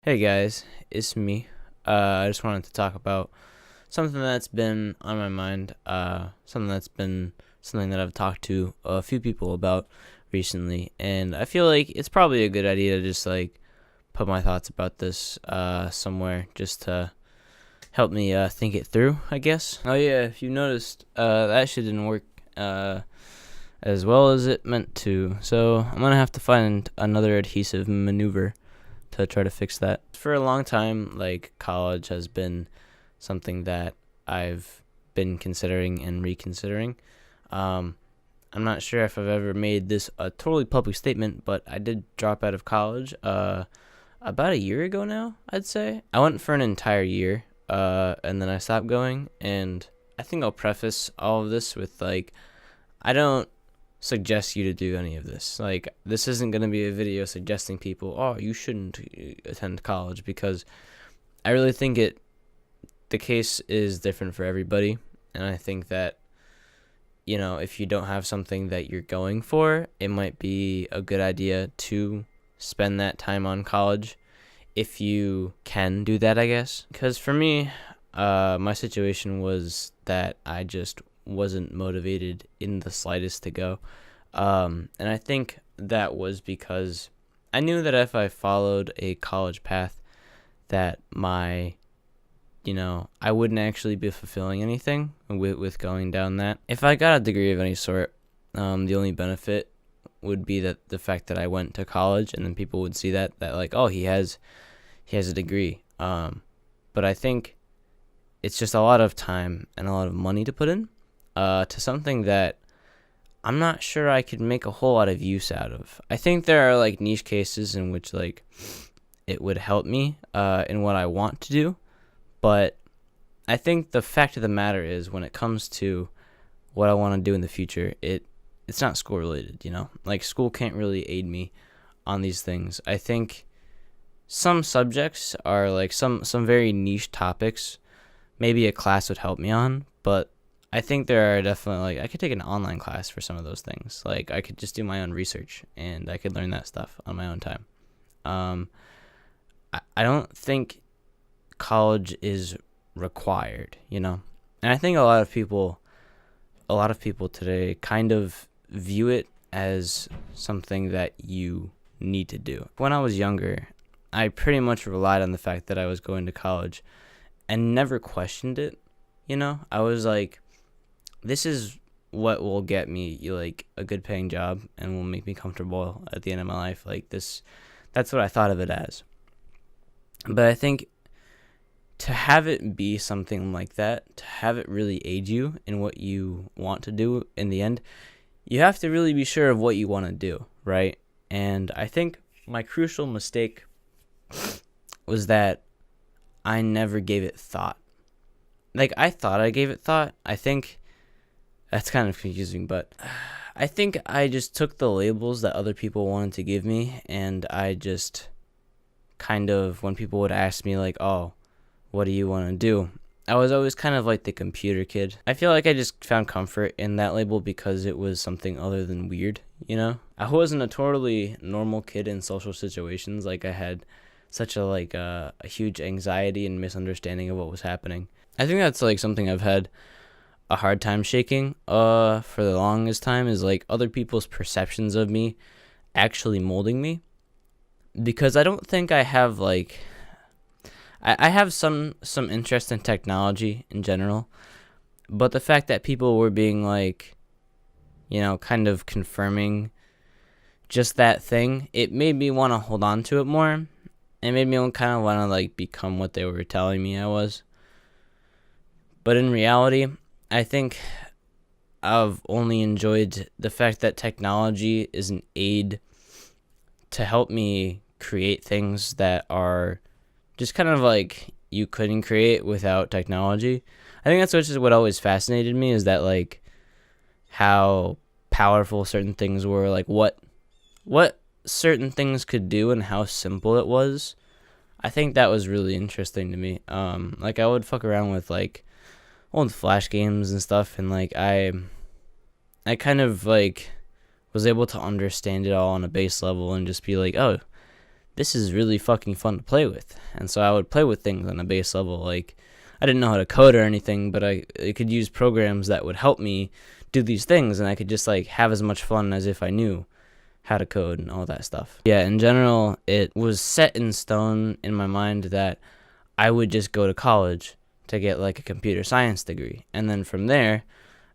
Hey guys, it's me. I just wanted to talk about something that's been on my mind. Something that I've talked to a few people about recently, and I feel like it's probably a good idea to just like put my thoughts about this somewhere, just to help me think it through, I guess. Oh yeah, if you noticed, that shit didn't work as well as it meant to, so I'm gonna have to find another adhesive maneuver to try to fix that. For a long time, like, college has been something that I've been considering and reconsidering. Um, I'm not sure if I've ever made this a totally public statement, but I did drop out of college about a year ago now, I'd say. I went for an entire year, and then I stopped going, and I think I'll preface all of this with, like, I don't suggest you to do any of this. Like, this isn't going to be a video suggesting people, oh, you shouldn't attend college, because I really think the case is different for everybody. And I think that, if you don't have something that you're going for, it might be a good idea to spend that time on college if you can do that, I guess. Because for me, my situation was that I just wasn't motivated in the slightest to go. And I think that was because I knew that if I followed a college path, that I wouldn't actually be fulfilling anything with going down that. If I got a degree of any sort, the only benefit would be that the fact that I went to college, and then people would see that like, oh, he has a degree. But I think it's just a lot of time and a lot of money to put in to something that I'm not sure I could make a whole lot of use out of. I think there are like niche cases in which like it would help me in what I want to do, but I think the fact of the matter is, when it comes to what I want to do in the future, it's not school related, Like, school can't really aid me on these things. I think some subjects are like some very niche topics maybe a class would help me on, but I think there are definitely, like, I could take an online class for some of those things. Like, I could just do my own research, and I could learn that stuff on my own time. I don't think college is required, And I think a lot of people today kind of view it as something that you need to do. When I was younger, I pretty much relied on the fact that I was going to college and never questioned it. I was like, this is what will get me like a good paying job and will make me comfortable at the end of my life. Like, that's what I thought of it as. But I think to have it be something like that, to have it really aid you in what you want to do in the end, you have to really be sure of what you want to do, right? And I think my crucial mistake was that I never gave it thought. Like, I thought I gave it thought. I think that's kind of confusing, but I think I just took the labels that other people wanted to give me, and I just kind of, when people would ask me, like, oh, what do you want to do? I was always kind of like the computer kid. I feel like I just found comfort in that label because it was something other than weird, I wasn't a totally normal kid in social situations. Like, I had such a huge anxiety and misunderstanding of what was happening. I think that's like something I've had a hard time shaking for the longest time, is like other people's perceptions of me actually molding me, because I don't think I have like I have some interest in technology in general, but the fact that people were being like, kind of confirming just that thing, it made me want to hold on to it more. It made me kind of want to like become what they were telling me I was. But in reality, I think I've only enjoyed the fact that technology is an aid to help me create things that are just kind of like you couldn't create without technology. I think that's what always fascinated me, is that like how powerful certain things were, like what certain things could do and how simple it was. I think that was really interesting to me. Like, I would fuck around with like old Flash games and stuff, and like I kind of like was able to understand it all on a base level and just be like, oh, this is really fucking fun to play with. And so I would play with things on a base level. Like, I didn't know how to code or anything, but I could use programs that would help me do these things, and I could just like have as much fun as if I knew how to code and all that stuff. Yeah, in general, it was set in stone in my mind that I would just go to college to get like a computer science degree, and then from there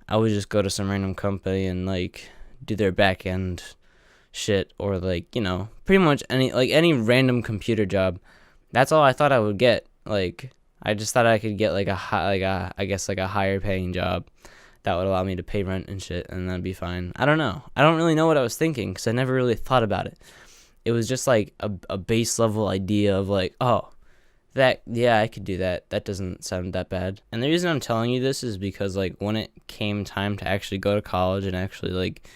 I would just go to some random company and like do their back end shit, or like, you know, pretty much any random computer job. That's all I thought I would get. Like, I just thought I could get like a higher paying job that would allow me to pay rent and shit, and that'd be fine. I don't know. I don't really know what I was thinking because I never really thought about it. It was just like a base level idea of like, oh, that, yeah, I could do that. That doesn't sound that bad. And the reason I'm telling you this is because like when it came time to actually go to college and actually like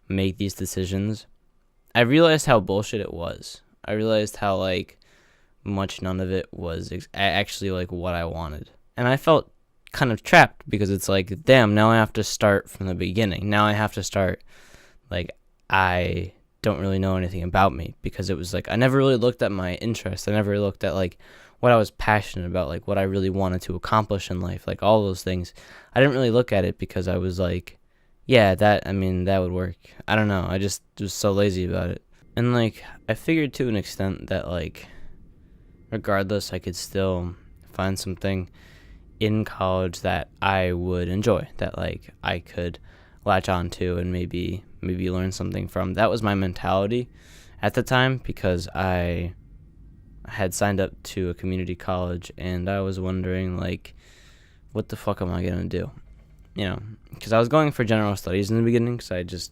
make these decisions, I realized how bullshit it was. I realized how like much none of it was actually like what I wanted. And I felt kind of trapped because it's like, damn, now I have to start from the beginning. Now I have to start like, I don't really know anything about me, because it was like I never really looked at my interests. I never looked at like what I was passionate about, like what I really wanted to accomplish in life, like all those things. I didn't really look at it because I was like, yeah, that would work. I don't know. I just was so lazy about it. And like I figured to an extent that like regardless, I could still find something in college that I would enjoy, that like I could latch on to and maybe learn something from. That was my mentality at the time, because I had signed up to a community college and I was wondering like, what the fuck am I gonna do? You know, because I was going for general studies in the beginning, because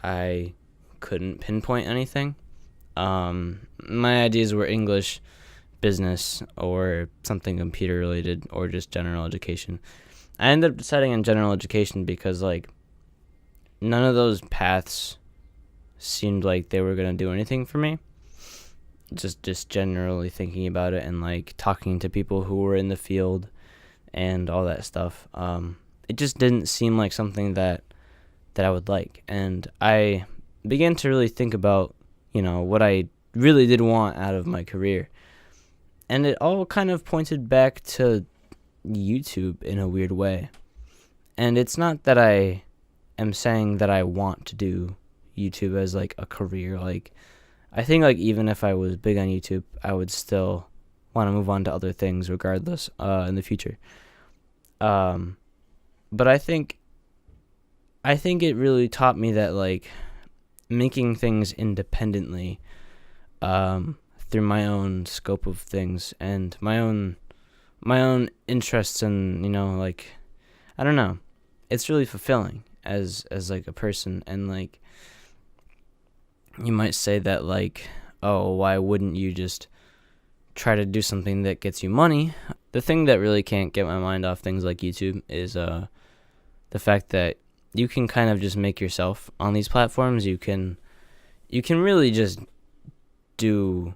I couldn't pinpoint anything. My ideas were English, business, or something computer related, or just general education. I ended up deciding on general education because like none of those paths seemed like they were going to do anything for me. Just generally thinking about it and like talking to people who were in the field and all that stuff. It just didn't seem like something that I would like. And I began to really think about, you know, what I really did want out of my career. And it all kind of pointed back to YouTube in a weird way. And it's not that I am saying that I want to do YouTube as like a career. Like, I think like even if I was big on YouTube, I would still want to move on to other things regardless in the future. But I think it really taught me that like making things independently, through my own scope of things and my own interests, and you know, like, I don't know, it's really fulfilling as like a person. And like you might say that like, oh, why wouldn't you just try to do something that gets you money? The thing that really can't get my mind off things like YouTube is the fact that you can kind of just make yourself on these platforms. You can really just do,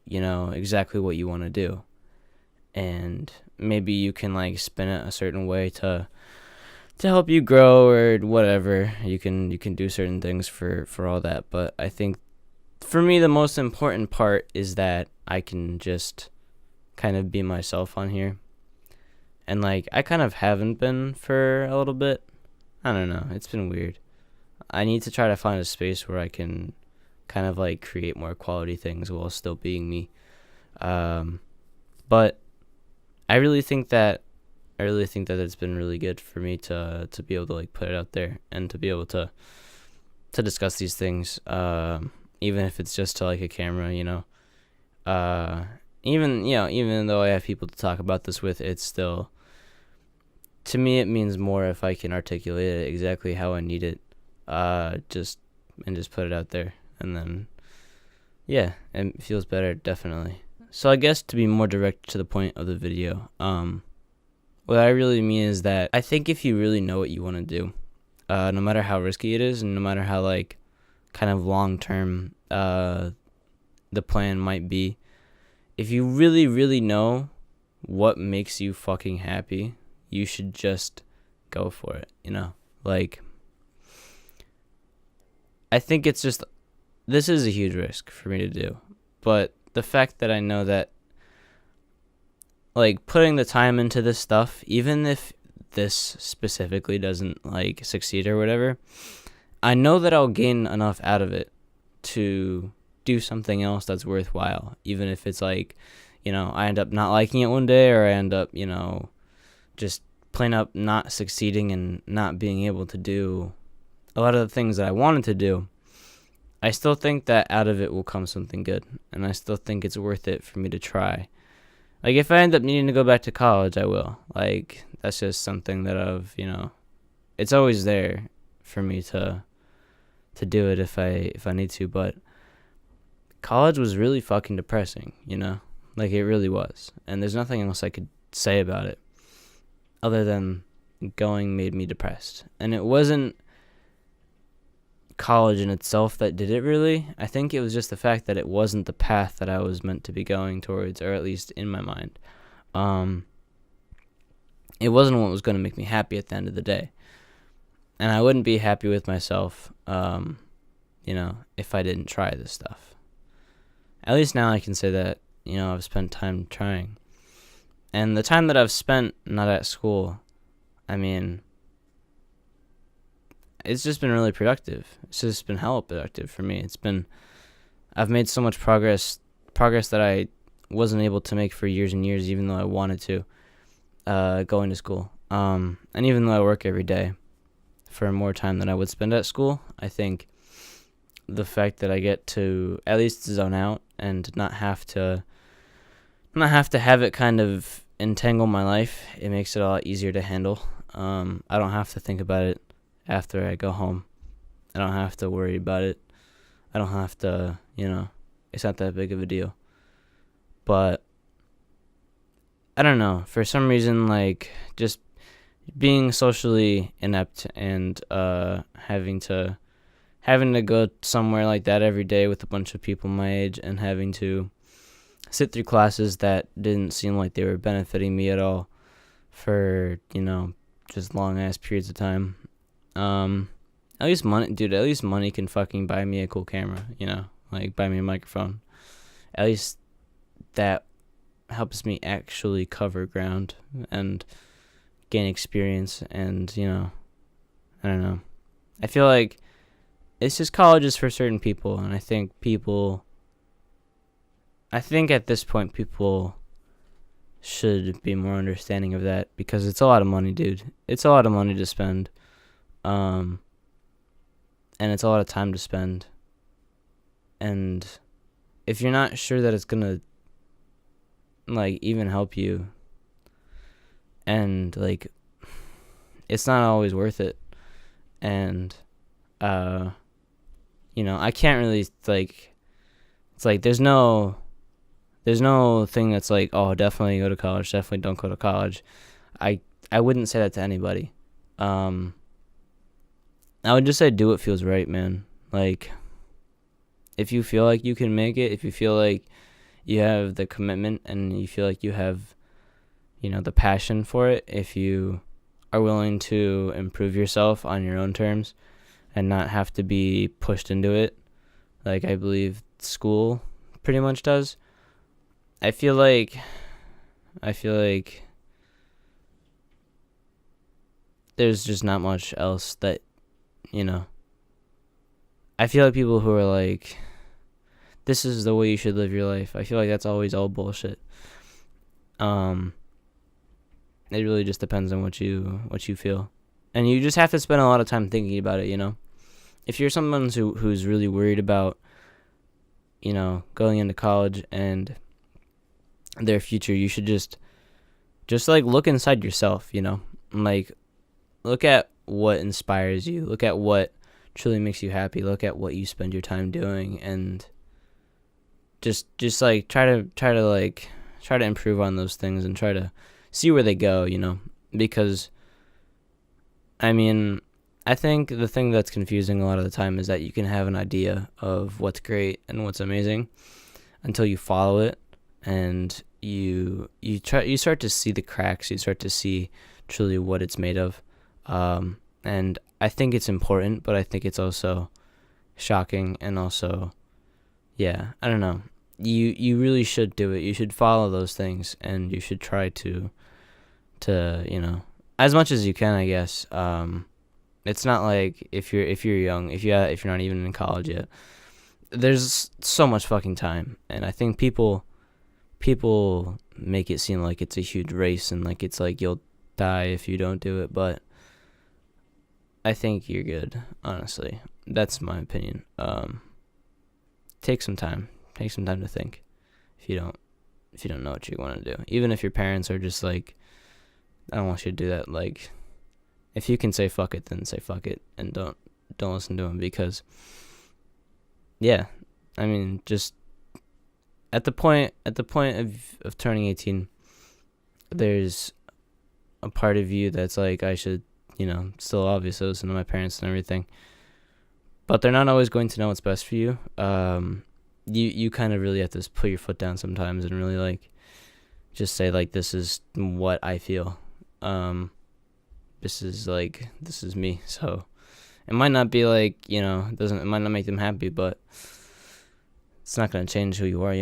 you know, exactly what you want to do, and maybe you can like spin it a certain way to help you grow or whatever. You can do certain things for all that. But I think for me the most important part is that I can just kind of be myself on here. And like I kind of haven't been for a little bit. I don't know, it's been weird. I need to try to find a space where I can kind of like create more quality things while still being me. But I really think that it's been really good for me to be able to like put it out there and to be able to discuss these things, even if it's just to like a camera, you know. Even though I have people to talk about this with, it's still, to me, it means more if I can articulate it exactly how I need it, just put it out there. And then, yeah, it feels better, definitely. So I guess to be more direct to the point of the video, what I really mean is that I think if you really know what you want to do, no matter how risky it is, and no matter how like kind of long term the plan might be, if you really, really know what makes you fucking happy, you should just go for it, you know? Like, I think it's just this is a huge risk for me to do. But the fact that I know that, like, putting the time into this stuff, even if this specifically doesn't, like, succeed or whatever, I know that I'll gain enough out of it to do something else that's worthwhile, even if it's like, I end up not liking it one day, or I end up, just plain up not succeeding and not being able to do a lot of the things that I wanted to do. I still think that out of it will come something good, and I still think it's worth it for me to try. Like, if I end up needing to go back to college, I will. Like, that's just something that it's always there for me to do it if I need to. But college was really fucking depressing, like, it really was, and there's nothing else I could say about it other than going made me depressed. And it wasn't college in itself that did it, really. I think it was just the fact that it wasn't the path that I was meant to be going towards, or at least in my mind. It wasn't what was going to make me happy at the end of the day, and I wouldn't be happy with myself if I didn't try this stuff. At least now I can say that I've spent time trying, and the time that I've spent not at school, it's just been really productive. It's just been hella productive for me. I've made so much progress that I wasn't able to make for years and years, even though I wanted to, going to school. And even though I work every day for more time than I would spend at school, I think the fact that I get to at least zone out and not have to have it kind of entangle my life, it makes it a lot easier to handle. I don't have to think about it after I go home. I don't have to worry about it. I don't have to, it's not that big of a deal. But I don't know, for some reason, like, just being socially inept and having to go somewhere like that every day with a bunch of people my age, and having to sit through classes that didn't seem like they were benefiting me at all for, just long ass periods of time. At least money can fucking buy me a cool camera, like, buy me a microphone. At least that helps me actually cover ground and gain experience, and, I don't know. I feel like it's just colleges for certain people, and I think at this point people should be more understanding of that, because it's a lot of money, dude. It's a lot of money to spend. And it's a lot of time to spend. And if you're not sure that it's gonna, like, even help you, and, like, it's not always worth it. And, I can't really, like, it's like, there's no thing that's like, oh, definitely go to college, definitely don't go to college. I wouldn't say that to anybody. I would just say do what feels right, man. Like, if you feel like you can make it, if you feel like you have the commitment and you feel like you have, the passion for it, if you are willing to improve yourself on your own terms and not have to be pushed into it, like I believe school pretty much does, I feel like there's just not much else that, I feel like people who are like, this is the way you should live your life, I feel like that's always all bullshit. It really just depends on what you feel, and you just have to spend a lot of time thinking about it. If you're someone who's really worried about, going into college and their future, you should just like look inside yourself, like, look at what inspires you, look at what truly makes you happy, look at what you spend your time doing, and just like try to improve on those things and try to see where they go, because I think the thing that's confusing a lot of the time is that you can have an idea of what's great and what's amazing until you follow it, and you start to see the cracks, you start to see truly what it's made of. And I think it's important, but I think it's also shocking, and also, yeah, I don't know. You really should do it. You should follow those things, and you should try to as much as you can, I guess. It's not like if you're young, if you're not even in college yet, there's so much fucking time, and I think people make it seem like it's a huge race and like it's like you'll die if you don't do it, but I think you're good, honestly. That's my opinion. Take some time. Take some time to think. If you don't know what you want to do, even if your parents are just like, I don't want you to do that. Like, if you can say fuck it, then say fuck it, and don't listen to them, because, yeah, I mean, just at the point of turning 18, there's a part of you that's like, I should, still obviously listen to my parents and everything, but they're not always going to know what's best for you. You kind of really have to put your foot down sometimes and really like just say like, this is what I feel. This is me. So it might not be like, it might not make them happy, but it's not going to change who you are,